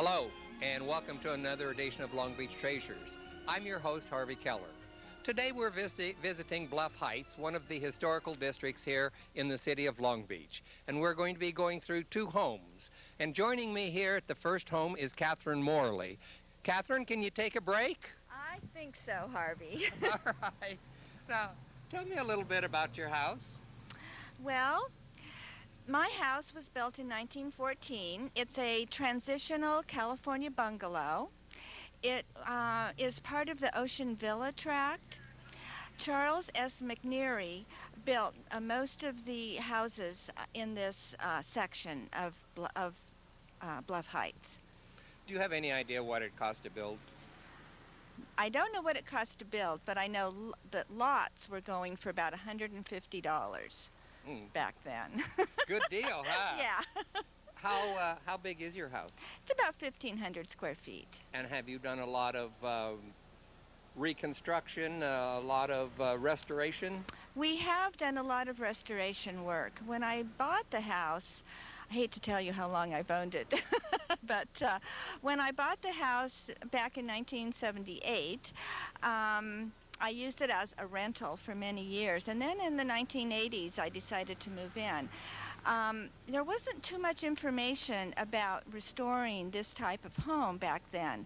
Hello, and welcome to another edition of Long Beach Treasures. I'm your host, Harvey Keller. Today we're visiting Bluff Heights, one of the historical districts here in the city of Long Beach. And we're going to be going through two homes. And joining me here at the first home is Catherine Morley. Catherine, can you take a break? I think so, Harvey. All right. Now, tell me a little bit about your house. Well, my house was built in 1914. It's a transitional California bungalow. It is part of the Ocean Villa tract. Charles S. McNeary built most of the houses in this section of Bluff Heights. Do you have any idea what it cost to build? I don't know what it cost to build, but I know that lots were going for about $150 back then. Good deal, huh? Yeah. How big is your house? It's about 1,500 square feet. And have you done a lot of reconstruction, a lot of restoration? We have done a lot of restoration work. When I bought the house, I hate to tell you how long I've owned it, but when I bought the house back in 1978, I used it as a rental for many years, and then in the 1980s I decided to move in. There wasn't too much information about restoring this type of home back then,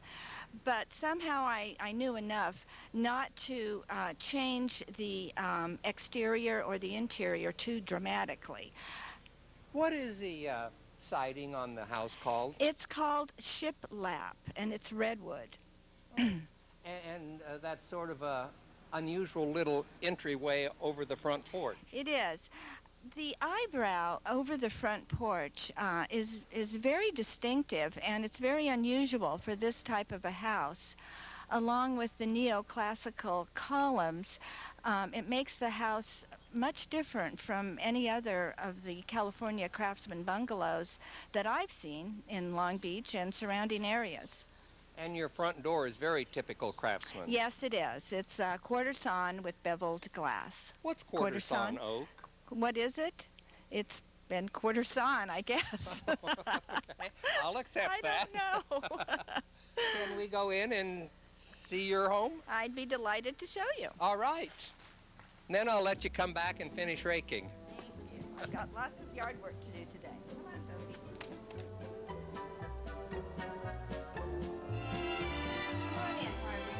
but somehow I knew enough not to change the exterior or the interior too dramatically. What is the siding on the house called? It's called shiplap, and it's redwood. And that's sort of a unusual little entryway over the front porch. It is. The eyebrow over the front porch is very distinctive, and it's very unusual for this type of a house. Along with the neoclassical columns, it makes the house much different from any other of the California craftsman bungalows that I've seen in Long Beach and surrounding areas. And your front door is very typical craftsman. Yes, it is. It's quarter sawn with beveled glass. What's quarter sawn oak? What is it? It's been quarter sawn, I guess. Okay, I'll accept that. I don't know. Can we go in and see your home? I'd be delighted to show you. All right. Then I'll let you come back and finish raking. Thank you. I've got lots of yard work to do today. Come on, Sophie. Come on in, Harvey.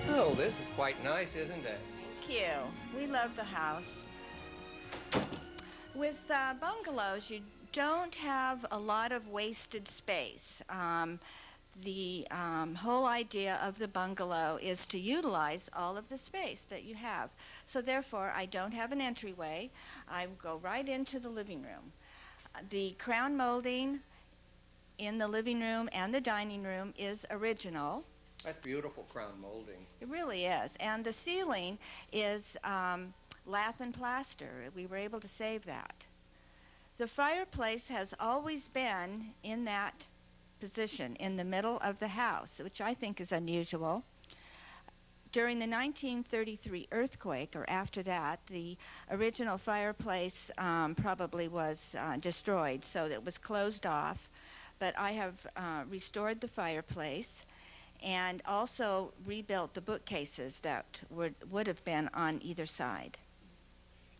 Oh, this is quite nice, isn't it? Thank you. We love the house. With bungalows, you don't have a lot of wasted space. The whole idea of the bungalow is to utilize all of the space that you have. So therefore, I don't have an entryway. I go right into the living room. The crown molding in the living room and the dining room is original. That's beautiful crown molding. It really is. And the ceiling is lath and plaster. We were able to save that. The fireplace has always been in that position in the middle of the house, which I think is unusual. During the 1933 earthquake, or after that, the original fireplace probably was destroyed, so it was closed off. But I have restored the fireplace and also rebuilt the bookcases that would have been on either side.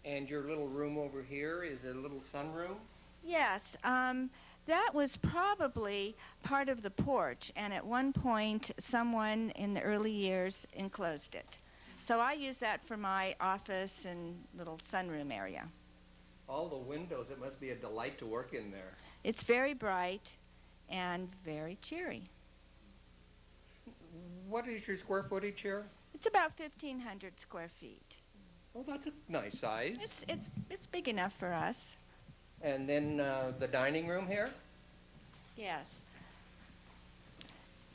And your little room over here is a little sunroom? Yes. That was probably part of the porch, and at one point someone in the early years enclosed it. So I use that for my office and little sunroom area. All the windows, it must be a delight to work in there. It's very bright and very cheery. What is your square footage here? It's about 1,500 square feet. Oh, that's a nice size. It's big enough for us. And then the dining room here? Yes.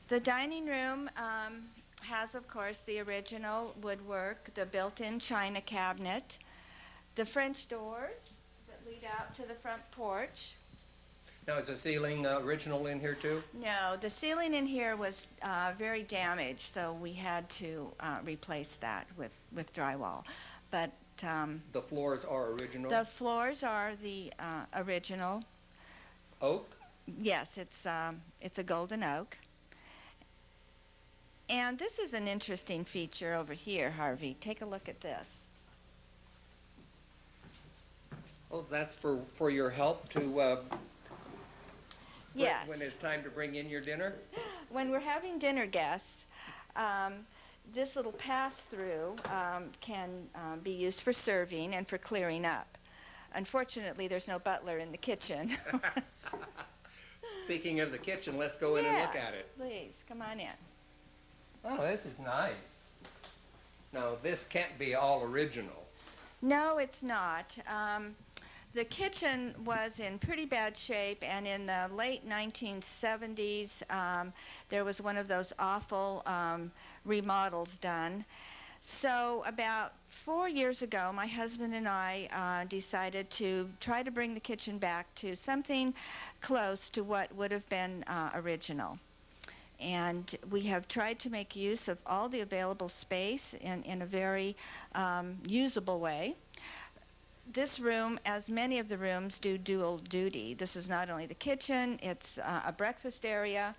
The dining room has, of course, the original woodwork, the built-in china cabinet, the French doors that lead out to the front porch. Now, is the ceiling original in here, too? No, the ceiling in here was very damaged, so we had to replace that with drywall. But the floors are original? The floors are the original. Oak? Yes, it's a golden oak. And this is an interesting feature over here, Harvey. Take a look at this. Oh, that's for your help to Yes. when it's time to bring in your dinner? When we're having dinner guests, um, this little pass-through can be used for serving and for clearing up. Unfortunately, there's no butler in the kitchen. Speaking of the kitchen, let's go in and look at it. Please, come on in. Oh, this is nice. Now, this can't be all original. No, it's not. The kitchen was in pretty bad shape, and in the late 1970s, there was one of those awful remodels done. So about 4 years ago, my husband and I decided to try to bring the kitchen back to something close to what would have been original. And we have tried to make use of all the available space in a very usable way. This room, as many of the rooms, do dual duty. This is not only the kitchen, it's a breakfast area,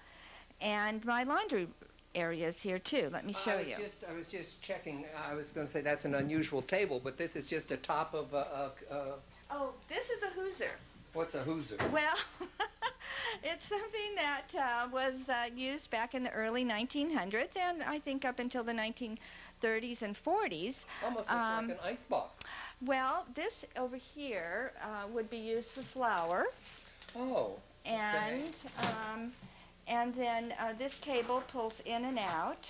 and my laundry area is here too. Let me show you. I was just checking. I was going to say that's an unusual table, but this is just a top of a Oh, this is a hooser. What's a hooser? Well, it's something that was used back in the early 1900s, and I think up until the 1930s and 40s. Almost looks like an icebox. Well, this over here would be used for flour. Oh. And and then this table pulls in and out,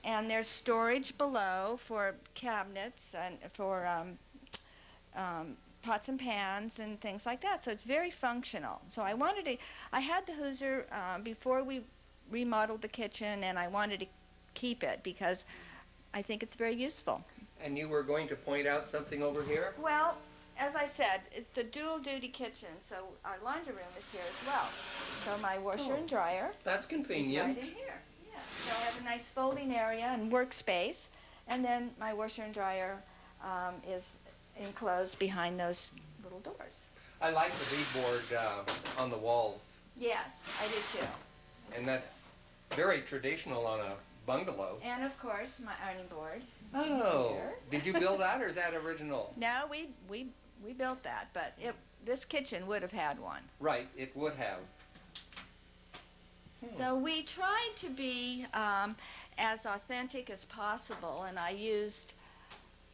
and there's storage below for cabinets and for pots and pans and things like that. So it's very functional. So I had the hooser before we remodeled the kitchen, and I wanted to keep it because I think it's very useful. And you were going to point out something over here? Well, as I said, it's the dual duty kitchen, so our laundry room is here as well. So my washer and dryer that's convenient. is right in here. Yeah. So I have a nice folding area and workspace, and then my washer and dryer is enclosed behind those little doors. I like the beadboard on the walls. Yes, I do too. And that's very traditional on a bungalow. And of course, my ironing board. Oh, did you build that, or is that original? No, we built that, but this kitchen would have had one. Right, it would have. So we tried to be as authentic as possible, and I used,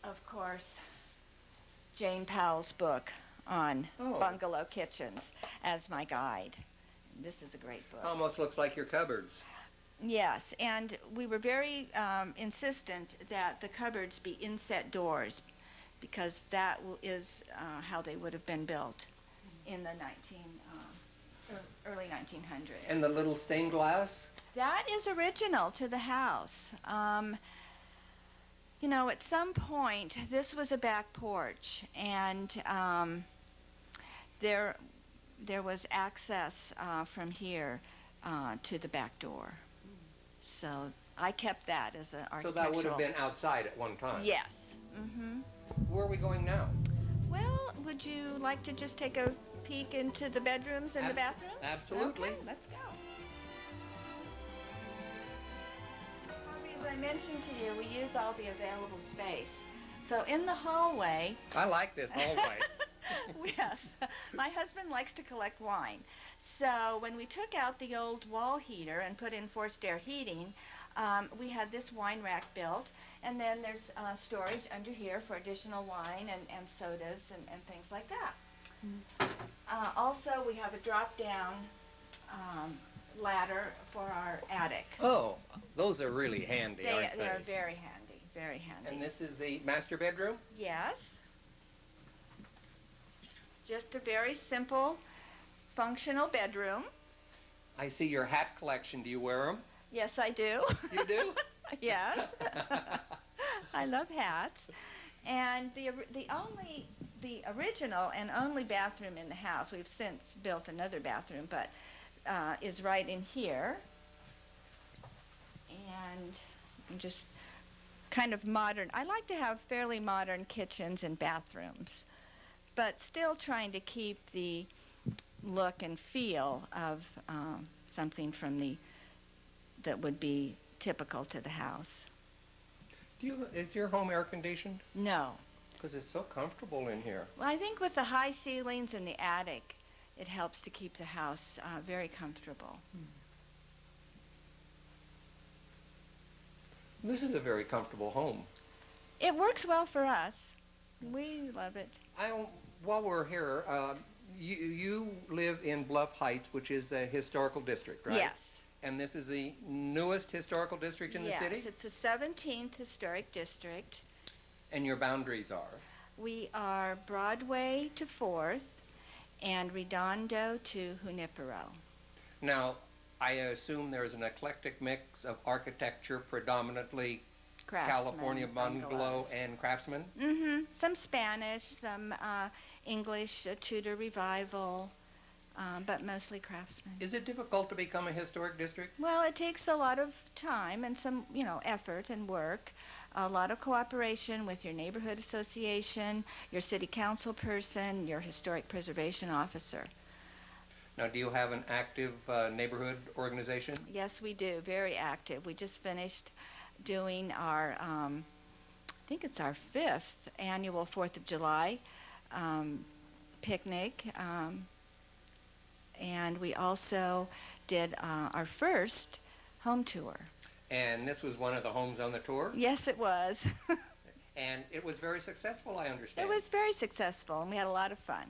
of course, Jane Powell's book on bungalow kitchens as my guide. This is a great book. Almost looks like your cupboards. Yes, and we were very insistent that the cupboards be inset doors, because that is how they would have been built in the early 1900s. And the little stained glass? That is original to the house. You know, at some point, this was a back porch, and there was access from here to the back door. So I kept that as an architectural... So that would have been outside at one time? Yes. Mm-hmm. Where are we going now? Well, would you like to just take a peek into the bedrooms and the bathrooms? Absolutely. Okay, let's go. As I mentioned to you, we use all the available space. So in the hallway... I like this hallway. Yes. My husband likes to collect wine. So when we took out the old wall heater and put in forced air heating, we had this wine rack built, and then there's storage under here for additional wine and sodas and things like that. Also, we have a drop-down ladder for our attic. Oh, those are really handy, aren't they? They're very handy, very handy. And this is the master bedroom? Yes. Just a very simple, functional bedroom. I see your hat collection. Do you wear them? Yes, I do. You do? Yes. I love hats. And the original and only bathroom in the house, we've since built another bathroom, but is right in here. And just kind of modern. I like to have fairly modern kitchens and bathrooms, but still trying to keep the look and feel of something from that would be typical to the house. Is your home air conditioned? No. Because it's so comfortable in here. Well, I think with the high ceilings in the attic, it helps to keep the house very comfortable. This is a very comfortable home. It works well for us. We love it. While we're here, you live in Bluff Heights, which is a historical district, right? Yes. And this is the newest historical district in the city? Yes, it's the 17th historic district. And your boundaries are? We are Broadway to 4th and Redondo to Junipero. Now, I assume there's an eclectic mix of architecture, predominantly California bungalow and craftsman? Mm-hmm. Some Spanish, some English, Tudor revival, but mostly craftsman. Is it difficult to become a historic district? Well, it takes a lot of time and some, effort and work. A lot of cooperation with your neighborhood association, your city council person, your historic preservation officer. Now, do you have an active neighborhood organization? Yes, we do. Very active. We just finished doing our, I think it's our 5th annual 4th of July picnic. And we also did our first home tour. And this was one of the homes on the tour? Yes, it was. And it was very successful, I understand. It was very successful, and we had a lot of fun.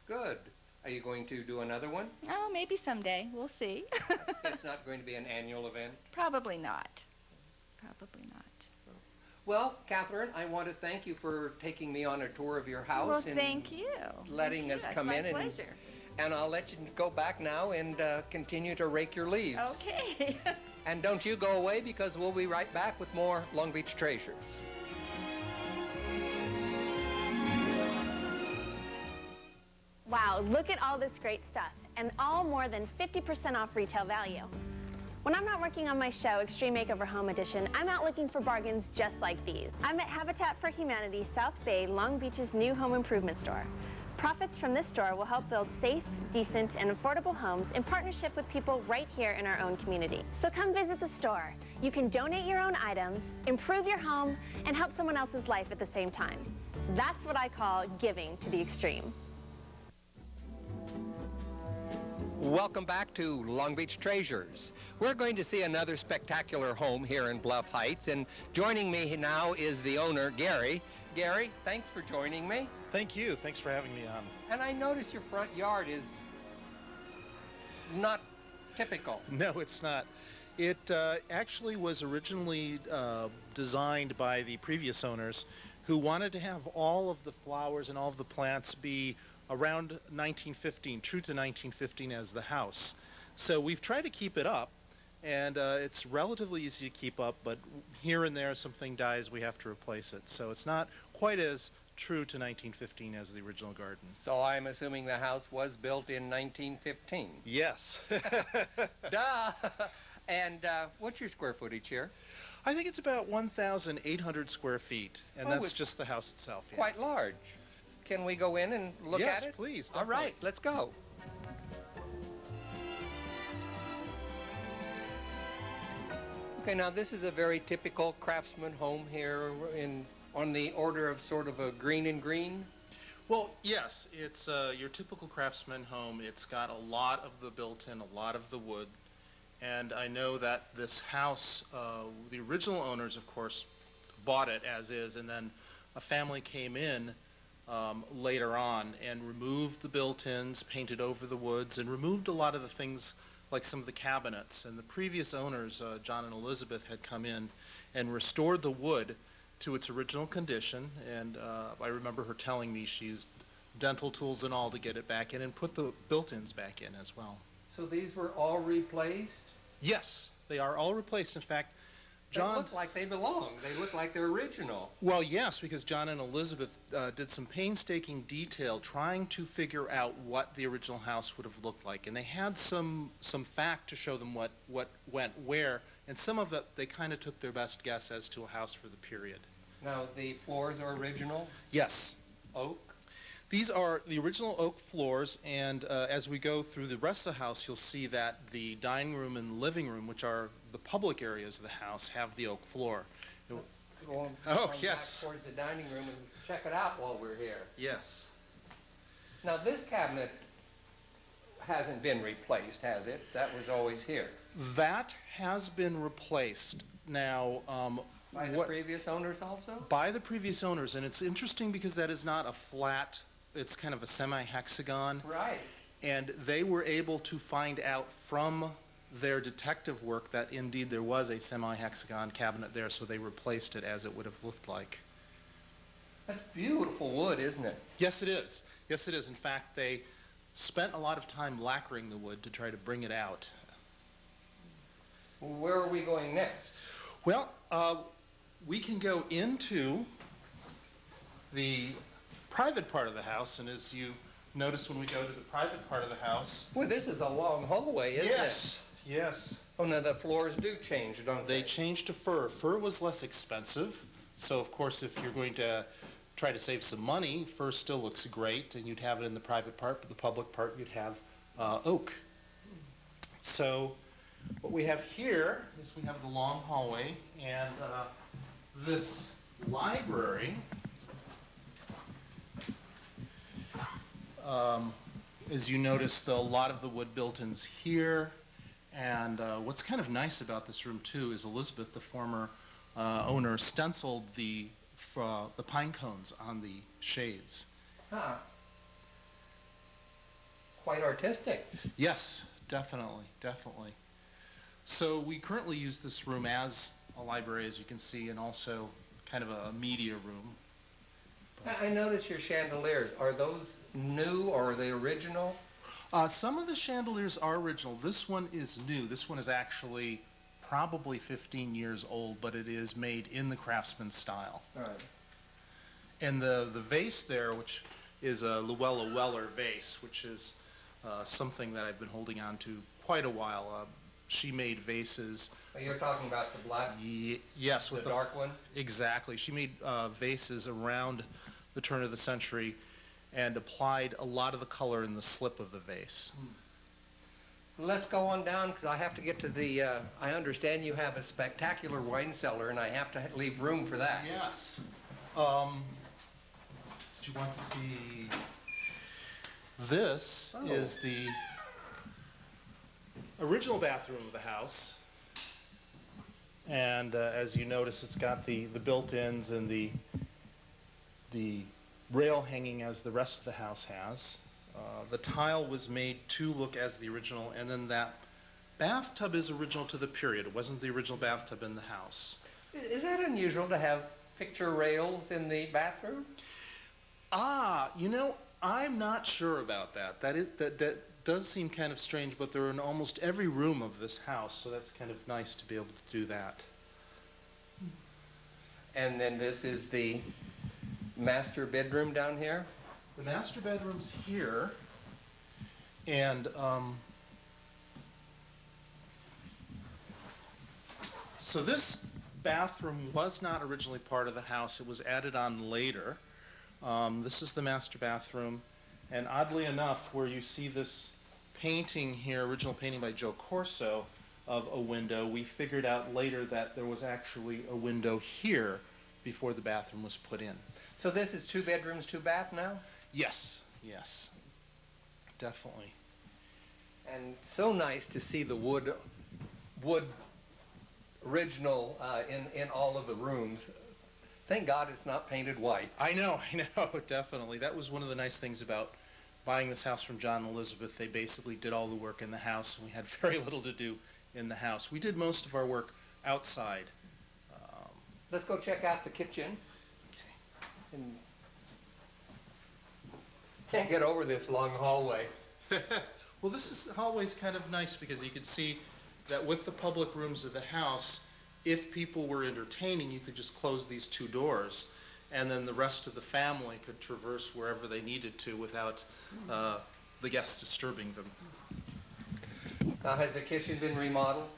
Good. Are you going to do another one? Oh, maybe someday. We'll see. It's not going to be an annual event? Probably not. Probably not. Well, Catherine, I want to thank you for taking me on a tour of your house. Well, and thank you. letting us come in. It's my pleasure. And I'll let you go back now and continue to rake your leaves. Okay. And don't you go away, because we'll be right back with more Long Beach Treasures. Wow, look at all this great stuff, and all more than 50% off retail value. When I'm not working on my show, Extreme Makeover Home Edition, I'm out looking for bargains just like these. I'm at Habitat for Humanity, South Bay, Long Beach's new home improvement store. Profits from this store will help build safe, decent, and affordable homes in partnership with people right here in our own community. So come visit the store. You can donate your own items, improve your home, and help someone else's life at the same time. That's what I call giving to the extreme. Welcome back to Long Beach Treasures. We're going to see another spectacular home here in Bluff Heights, and joining me now is the owner, Gary. Gary, thanks for joining me. Thank you. Thanks for having me on. And I notice your front yard is not typical. No, it's not. It actually was originally designed by the previous owners, who wanted to have all of the flowers and all of the plants be around 1915, true to 1915 as the house. So we've tried to keep it up, and it's relatively easy to keep up, but here and there something dies, we have to replace it. So it's not quite as true to 1915 as the original garden. So I'm assuming the house was built in 1915. Yes. Duh! And what's your square footage here? I think it's about 1,800 square feet, and that's just the house itself. Yeah. Quite large. Can we go in and look at it? Yes, please. All right, let's go. Okay, now this is a very typical craftsman home here on the order of sort of a green and green. Well, yes, it's your typical craftsman home. It's got a lot of the built-in, a lot of the wood, and I know that this house, the original owners, of course, bought it as is, and then a family came in later on and removed the built-ins, painted over the woods, and removed a lot of the things like some of the cabinets. And the previous owners, John and Elizabeth, had come in and restored the wood to its original condition. And I remember her telling me she used dental tools and all to get it back in and put the built-ins back in as well. So these were all replaced? Yes, they are all replaced. In fact, John... They look like they belong. They look like they're original. Well, yes, because John and Elizabeth did some painstaking detail trying to figure out what the original house would have looked like. And they had some fact to show them what went where, and some of it they kind of took their best guess as to a house for the period. Now, the floors are original? Yes. Oak? These are the original oak floors, and as we go through the rest of the house, you'll see that the dining room and living room, which are the public areas of the house, have the oak floor. Let's go on, Yes. back towards the dining room and check it out while we're here. Yes. Now, this cabinet hasn't been replaced, has it? That was always here. That has been replaced. Now, By the previous owners also? by the previous owners, and it's interesting because that is not a flat, it's kind of a semi-hexagon. Right. And they were able to find out from their detective work that indeed there was a semi-hexagon cabinet there, so they replaced it as it would have looked like. That's beautiful wood, isn't it? Yes, it is. Yes, it is. In fact, they spent a lot of time lacquering the wood to try to bring it out. Where are we going next? Well, we can go into the private part of the house, and as you notice when we go to the private part of the house... Well, this is a long hallway, isn't it? Yes, yes. Oh, now the floors do change, don't they? They changed to fir. Fir was less expensive, so of course if you're going to try to save some money, fir still looks great, and you'd have it in the private part, but the public part you'd have oak. So what we have here is we have the long hallway, and this library, as you notice, a lot of the wood built-ins here, and what's kind of nice about this room too is Elizabeth, the former owner, stenciled the pine cones on the shades. Huh. Quite artistic. Yes, definitely, definitely. So we currently use this room as a library, as you can see, and also kind of a media room. I notice your chandeliers. Are those new or are they original? Some of the chandeliers are original. This one is new. This one is actually probably 15 years old, but it is made in the Craftsman style. All right. And the vase there, which is a Luella Weller vase, which is something that I've been holding on to quite a while. She made vases. You're talking about the black? Yes. With the dark one? Exactly. She made vases around the turn of the century and applied a lot of the color in the slip of the vase. Let's go on down because I have to get to the, I understand you have a spectacular wine cellar and I have to leave room for that. Yes. Do you want to see? This is the original bathroom of the house. And as you notice, it's got the built-ins and the rail hanging as the rest of the house has. The tile was made to look as the original, and then that bathtub is original to the period. It wasn't the original bathtub in the house. Is that unusual to have picture rails in the bathroom? You know, I'm not sure about that. That does seem kind of strange, but they're in almost every room of this house, so that's kind of nice to be able to do that. And then this is the master bedroom down here? The master bedroom's here, and so this bathroom was not originally part of the house. It was added on later. This is the master bathroom, and oddly enough, where you see this painting here, original painting by Joe Corso of a window, we figured out later that there was actually a window here before the bathroom was put in. So this is 2 bedrooms, 2 bath now? Yes, yes, definitely. And so nice to see the wood original in all of the rooms. Thank God it's not painted white. I know, definitely. That was one of the nice things about buying this house from John and Elizabeth. They basically did all the work in the house, and we had very little to do in the house. We did most of our work outside. Let's go check out the kitchen. Okay. And can't get over this long hallway. Well, this hallway's kind of nice because you can see that with the public rooms of the house, if people were entertaining, you could just close these 2 doors, and then the rest of the family could traverse wherever they needed to without the guests disturbing them. Has the kitchen been remodeled?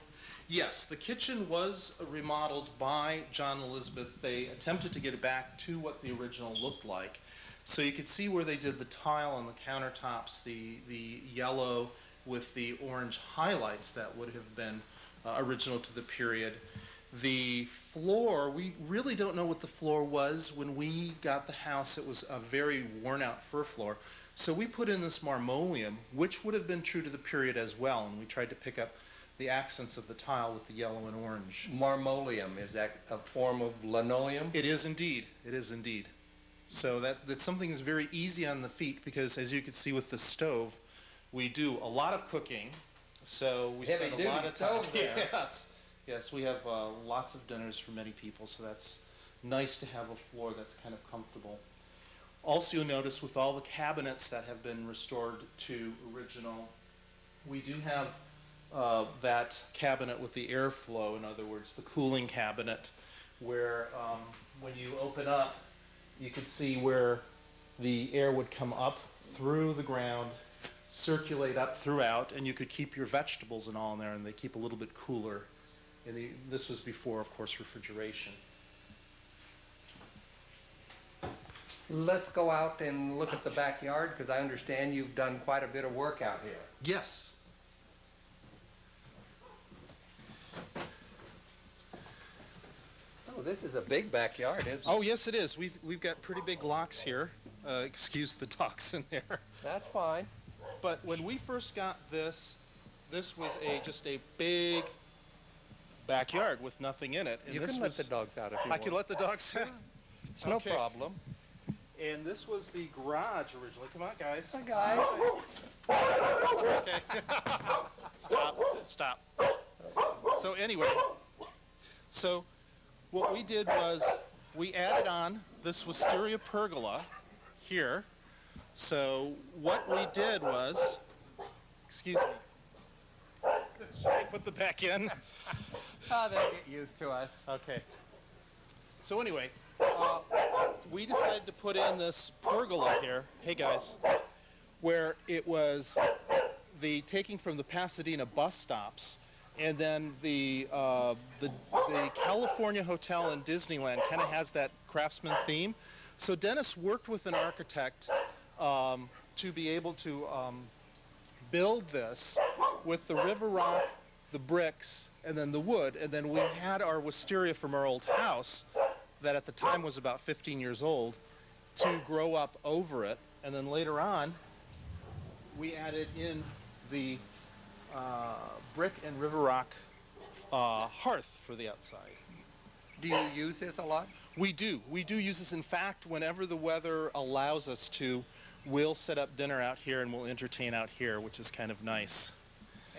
Yes, the kitchen was remodeled by John and Elizabeth. They attempted to get it back to what the original looked like. So you could see where they did the tile on the countertops, the yellow with the orange highlights that would have been original to the period. The floor, we really don't know what the floor was. When we got the house, it was a very worn out fir floor. So we put in this marmoleum, which would have been true to the period as well, and we tried to pick up the accents of the tile with the yellow and orange. Marmoleum, is that a form of linoleum? It is indeed. It is indeed. So that's something that's very easy on the feet, because as you can see with the stove, we do a lot of cooking. So we spend a lot of time. Yes. Yes, we have lots of dinners for many people, so that's nice to have a floor that's kind of comfortable. Also, you'll notice with all the cabinets that have been restored to original, we do have that cabinet with the airflow, in other words, the cooling cabinet, where when you open up, you can see where the air would come up through the ground, circulate up throughout, and you could keep your vegetables and all in there, and they keep a little bit cooler. This was before, of course, refrigeration. Let's go out and look at the backyard, because I understand you've done quite a bit of work out here. Yes. Oh, this is a big backyard, isn't it? Oh, yes, it is. We've got pretty big locks here. Excuse the ducks in there. That's fine. But when we first got this was just a big backyard with nothing in it. And You this can let the dogs out if you want. I can let the dogs out? It's no problem. And this was the garage originally. Come on, guys. Hi, guys. Okay. Stop. So anyway, what we did was we added on this wisteria pergola here. So what we did was, excuse me, should I put the back in? Oh, they'll get used to us. Okay. So anyway, we decided to put in this pergola here, hey guys, where it was the taking from the Pasadena bus stops, and then the California Hotel in Disneyland kind of has that craftsman theme. So Dennis worked with an architect to be able to build this with the river rock, the bricks, and then the wood, and then we had our wisteria from our old house that at the time was about 15 years old to grow up over it, and then later on we added in the brick and river rock hearth for the outside. Do you use this a lot? We do use this. In fact, whenever the weather allows us to, we'll set up dinner out here and we'll entertain out here, which is kind of nice.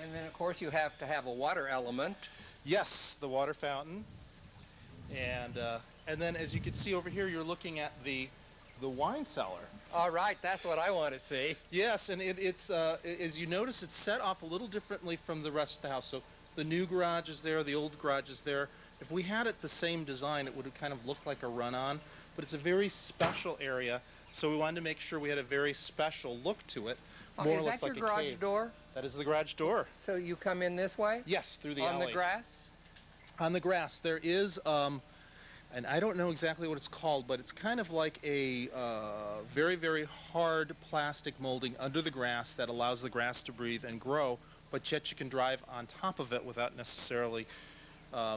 And then, of course, you have to have a water element. Yes, the water fountain. And then, as you can see over here, you're looking at the wine cellar. All right, that's what I want to see. Yes, and it's as you notice, it's set off a little differently from the rest of the house. So the new garage is there, the old garage is there. If we had it the same design, it would have kind of looked like a run-on, but it's a very special area, so we wanted to make sure we had a very special look to it, more or less like a cave. Is that your garage door? That is the garage door. So you come in this way? Yes, through the alley. On the grass? On the grass. There is, and I don't know exactly what it's called, but it's kind of like a very, very hard plastic molding under the grass that allows the grass to breathe and grow, but yet you can drive on top of it without necessarily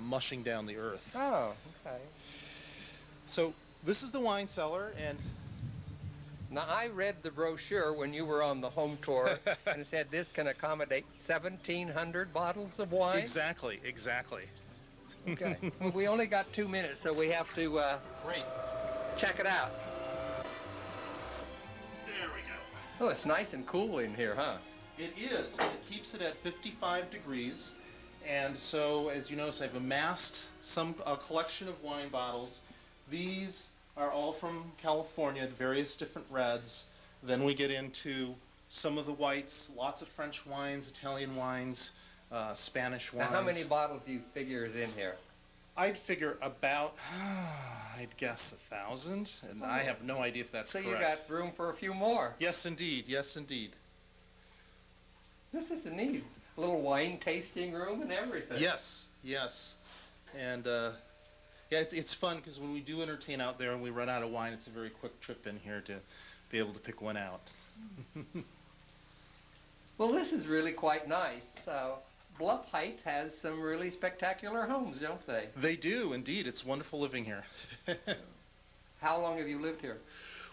mushing down the earth. Oh, okay. So this is the wine cellar, and now I read the brochure when you were on the home tour, and it said this can accommodate 1,700 bottles of wine. Exactly. Okay. Well, we only got 2 minutes, so we have to check it out. There we go. Oh, it's nice and cool in here, huh? It is. It keeps it at 55 degrees. And so, as you notice, I've amassed a collection of wine bottles. These are all from California, various different reds. Then we get into some of the whites, lots of French wines, Italian wines, Spanish wines. Now, how many bottles do you figure is in here? I'd figure about, I'd guess 1,000, and I have no idea if that's correct. So you got room for a few more. Yes, indeed. Yes, indeed. This is neat. A little wine tasting room and everything. Yes. And Yeah, it's fun because when we do entertain out there and we run out of wine, it's a very quick trip in here to be able to pick one out. Well, this is really quite nice. Bluff Heights has some really spectacular homes, don't they? They do, indeed. It's wonderful living here. How long have you lived here?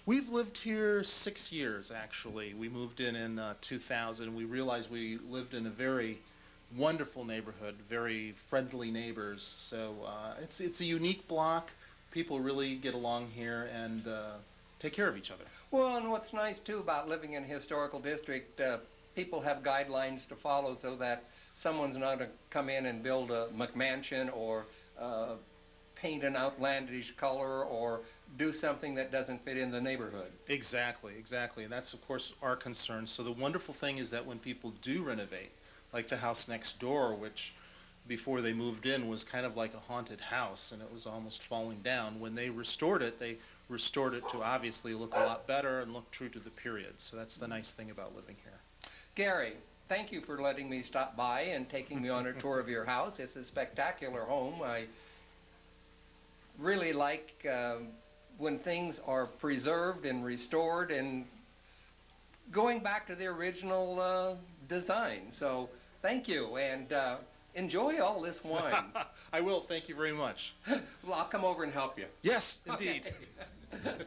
We've lived here 6 years, actually. We moved in 2000. We realized we lived in a very wonderful neighborhood, very friendly neighbors. So it's a unique block. People really get along here and take care of each other. Well, and what's nice, too, about living in a historical district, people have guidelines to follow so that someone's not going to come in and build a McMansion or paint an outlandish color or do something that doesn't fit in the neighborhood. Exactly, exactly. And that's, of course, our concern. So the wonderful thing is that when people do renovate, like the house next door, which before they moved in was kind of like a haunted house and it was almost falling down, when they restored it to obviously look a lot better and look true to the period. So that's the nice thing about living here. Gary, thank you for letting me stop by and taking me on a tour of your house. It's a spectacular home. I really like when things are preserved and restored and going back to the original design. So thank you, and enjoy all this wine. I will. Thank you very much. Well, I'll come over and help you. Yes, indeed. Okay.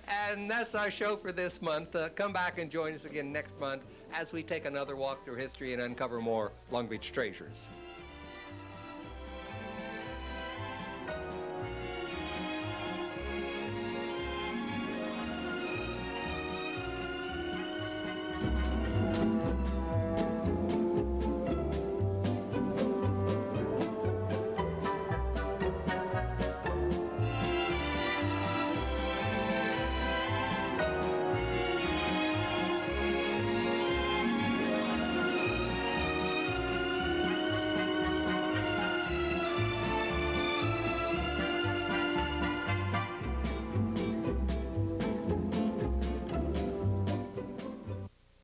And that's our show for this month. Come back and join us again next month as we take another walk through history and uncover more Long Beach treasures.